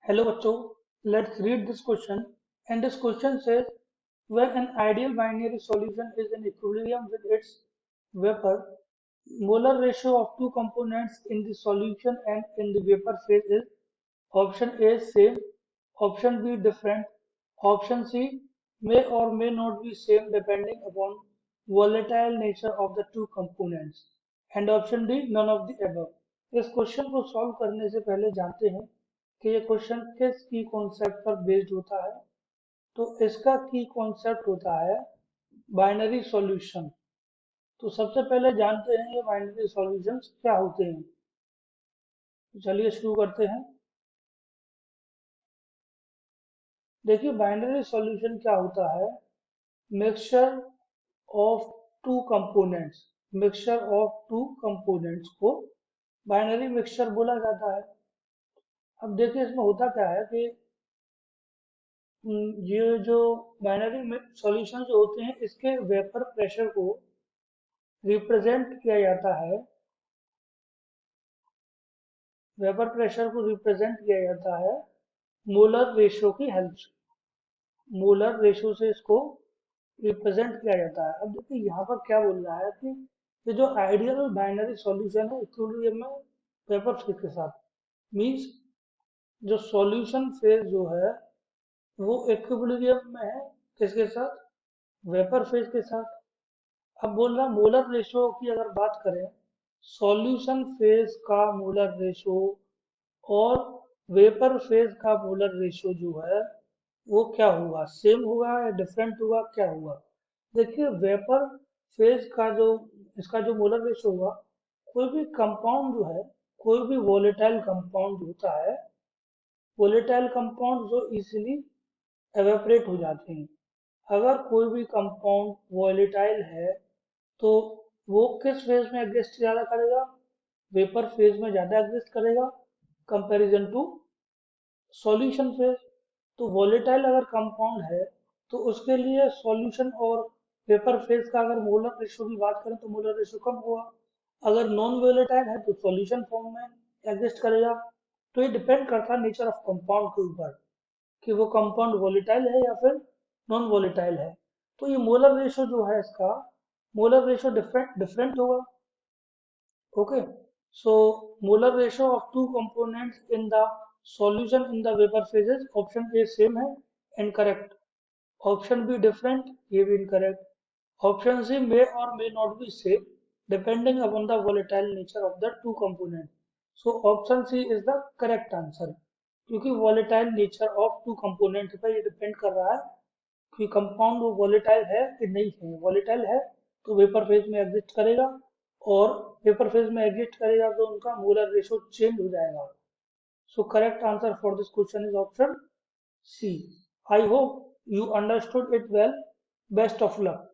Hello बच्चों, let's read this question. And this question says, when an ideal binary solution is in equilibrium with its vapor, molar ratio of two components in the solution and in the vapor phase is option A same, option B different, option C may or may not be same depending upon volatile nature of the two components, and option D none of the above. इस question को solve करने से पहले जानते हैं कि ये question किस की कॉन्सेप्ट पर बेस्ड होता है। तो इसका की कॉन्सेप्ट होता है बाइनरी सॉल्यूशन। तो सबसे पहले जानते हैं ये बाइनरी सॉल्यूशंस क्या होते हैं। तो चलिए शुरू करते हैं। देखिए बाइनरी सॉल्यूशन क्या होता है, mixture of two components. Mixture of two components को बाइनरी मिक्सचर बोला जाता है। अब देखिए इसमें होता क्या है कि ये जो बाइनरी सॉल्यूशन जो होते हैं इसके वेपर प्रेशर को रिप्रेजेंट किया जाता है, वेपर प्रेशर को रिप्रेजेंट किया जाता है मोलर रेशियो की हेल्प से। मोलर रेशियो से इसको रिप्रेजेंट किया जाता है। अब देखिए यहाँ पर क्या बोल रहा है कि ये जो आइडियल बाइनरी सॉल्यूशन है इक्विलिब्रियम में वेपर फेज के साथ, मींस जो सॉल्यूशन फेज जो है वो इक्विलिब्रियम में है किसके साथ, वेपर फेज के साथ। अब बोल रहा मोलर रेशियो की अगर बात करें, सॉल्यूशन फेज का मोलर रेशियो और वेपर फेज का मोलर रेशियो जो है वो क्या होगा, सेम होगा या डिफरेंट होगा, क्या होगा। देखिए वेपर फेज का जो इसका जो मोलर रेशियो होगा, कोई भी कंपाउंड जो है, कोई भी वोलेटाइल कंपाउंड होता है, वोलेटाइल कंपाउंड जो इजीली एवेपोरेट हो जाते हैं। अगर कोई भी कंपाउंड वोलेटाइल है तो वो किस फेज में एग्जिस्ट ज्यादा करेगा, वेपर फेज में ज्यादा एग्जिस्ट करेगा कंपैरिजन टू सॉल्यूशन फेज। तो वोलेटाइल अगर कंपाउंड है तो उसके लिए सॉल्यूशन और वेपर फेज का अगर मोलर रेशियो की बात करें तो मोलर रेशियो कम होगा। अगर नॉन वोलेटाइल है तो सॉल्यूशन फॉर्म में एग्जिस्ट करेगा। तो ये डिपेंड करता है नेचर ऑफ कंपाउंड के ऊपर कि वो कंपाउंड वोलेटाइल है या फिर नॉन वोलेटाइल है। तो ये मोलर रेशियो जो है इसका मोलर रेशियो डिफरेंट डिफरेंट होगा। Okay, so molar ratio of two components in the solution in the vapor phases, option A same है incorrect, option B different ये भी incorrect, option C may or may not be same depending upon the volatile nature of the two components. So option C is the correct answer, क्योंकि volatile nature of two components पर ये depend कर रहा है कि compound वो volatile है कि नहीं है। वोलेटाइल है तो वेपर फेज में एग्जिस्ट करेगा, और वेपर फेज में एग्जिस्ट करेगा तो उनका मोलर रेशियो चेंज हो जाएगा। So correct answer for this question is option C. I hope you understood it well. Best of luck.